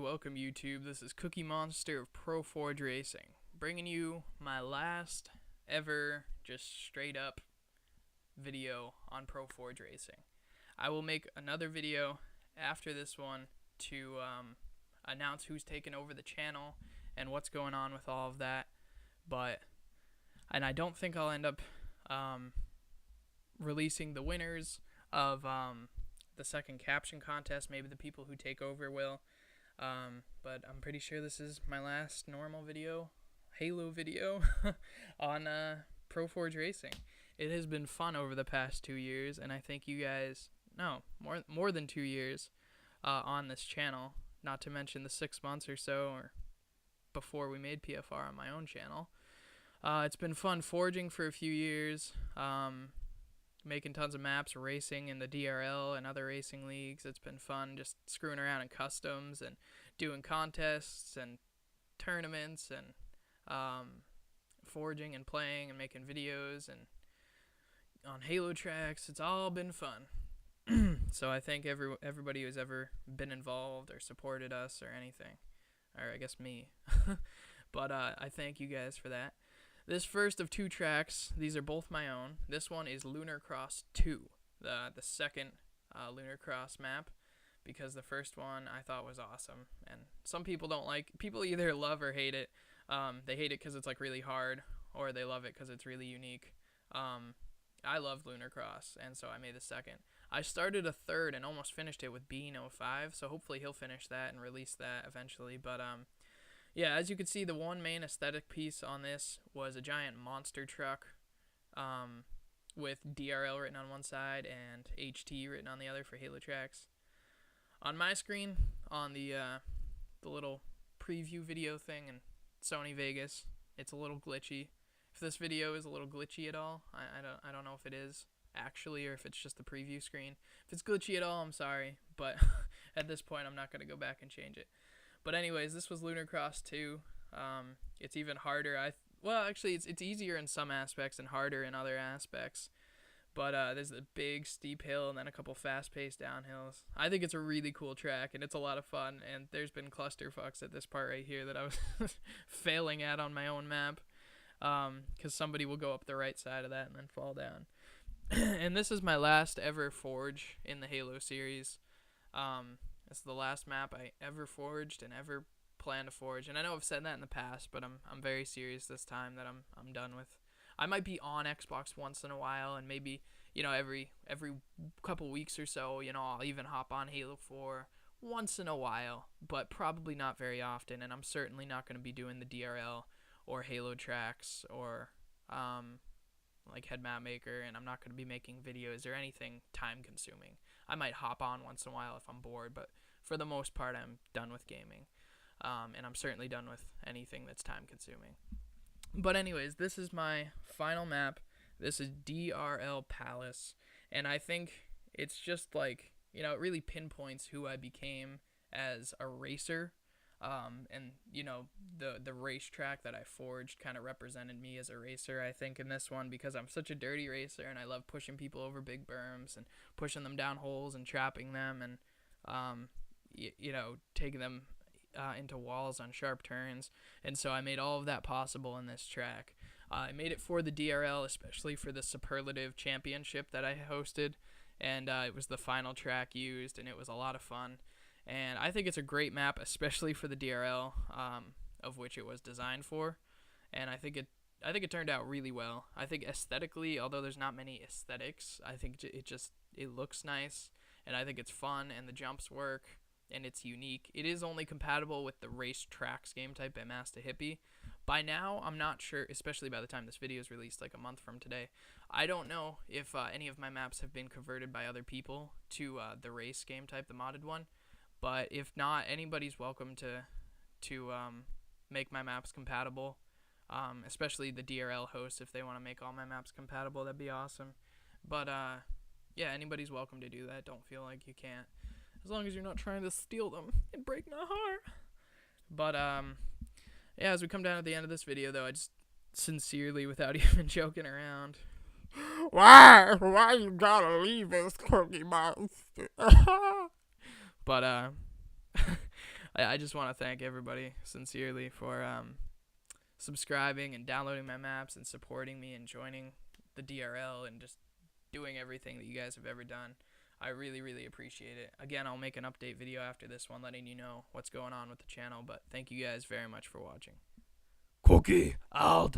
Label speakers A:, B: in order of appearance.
A: welcome YouTube. This is CoookkieMonster of ProForgeRacing, bringing you my last ever just straight up video on ProForgeRacing. I will make another video after this one to announce who's taken over the channel and what's going on with all of that, and I don't think I'll end up releasing the winners of the second caption contest. Maybe the people who take over will, but I'm pretty sure this is my last normal video, Halo video, on ProForgeRacing. It has been fun over the past 2 years, and I thank you guys, more than 2 years on this channel, not to mention the 6 months or so or before we made PFR on my own channel. It's been fun forging for a few years, making tons of maps, racing in the DRL and other racing leagues. It's been fun just screwing around in customs and doing contests and tournaments and forging and playing and making videos and on Halo tracks. It's all been fun. So I thank everybody who's ever been involved or supported us or anything, or I guess me. But I thank you guys for that. This first of 2 tracks, these are both my own. This one is LunarCross 2, the second LunarCross map, because the first one I thought was awesome. And some people don't like, people either love or hate it. They hate it because it's like really hard, or they love it because it's really unique. I love LunarCross, and so I made the second. I started a third and almost finished it with Bean05, so hopefully he'll finish that and release that eventually. But yeah, as you can see, the one main aesthetic piece on this was a giant monster truck with DRL written on one side and HT written on the other for Halo tracks. On my screen, on the little preview video thing in Sony Vegas, it's a little glitchy. If this video is a little glitchy at all, I don't know if it is actually or if it's just the preview screen. If it's glitchy at all, I'm sorry, but at this point I'm not going to go back and change it. But anyways, this was LunarCross 2. It's even harder. Well, actually, it's easier in some aspects and harder in other aspects. But there's a big steep hill and then a couple fast-paced downhills. I think it's a really cool track, and it's a lot of fun. And there's been clusterfucks at this part right here that I was failing at on my own map, because somebody will go up the right side of that and then fall down. And this is my last ever forge in the Halo series. It's the last map I ever forged and ever plan to forge. And I know I've said that in the past, but I'm very serious this time that I'm done with. I might be on Xbox once in a while, and maybe, you know, every couple weeks or so, you know, I'll even hop on Halo 4 once in a while, but probably not very often. And I'm certainly not going to be doing the DRL or Halo tracks or like Head Map Maker, and I'm not going to be making videos or anything time consuming. I might hop on once in a while if I'm bored, but for the most part I'm done with gaming, and I'm certainly done with anything that's time consuming. But anyways, this is my final map. This is DRL Palace, and I think it's just like, you know, it really pinpoints who I became as a racer. And you know, the racetrack that I forged kind of represented me as a racer, I think, in this one, because I'm such a dirty racer and I love pushing people over big berms and pushing them down holes and trapping them and you know, taking them into walls on sharp turns. And so I made all of that possible in this track. I made it for the DRL, especially for the Superlative Championship that I hosted, and it was the final track used, and it was a lot of fun. And I think it's a great map, especially for the DRL, of which it was designed for. And I think it turned out really well. I think aesthetically, although there's not many aesthetics, I think it looks nice, and I think it's fun, and the jumps work, and it's unique. It is only compatible with the Racetracks game type by Master Hippie. By now, I'm not sure, especially by the time this video is released, like a month from today. I don't know if any of my maps have been converted by other people to the race game type, the modded one. But if not, anybody's welcome to make my maps compatible, especially the DRL hosts. If they want to make all my maps compatible, that'd be awesome. But yeah, anybody's welcome to do that. Don't feel like you can't, as long as you're not trying to steal them and break my heart. But yeah, as we come down to the end of this video, though, I just sincerely, without even joking around, why you gotta leave us, CookieMonster? But I just want to thank everybody sincerely for subscribing and downloading my maps and supporting me and joining the DRL and just doing everything that you guys have ever done. I really, really appreciate it. Again, I'll make an update video after this one letting you know what's going on with the channel, but thank you guys very much for watching. Cookie out!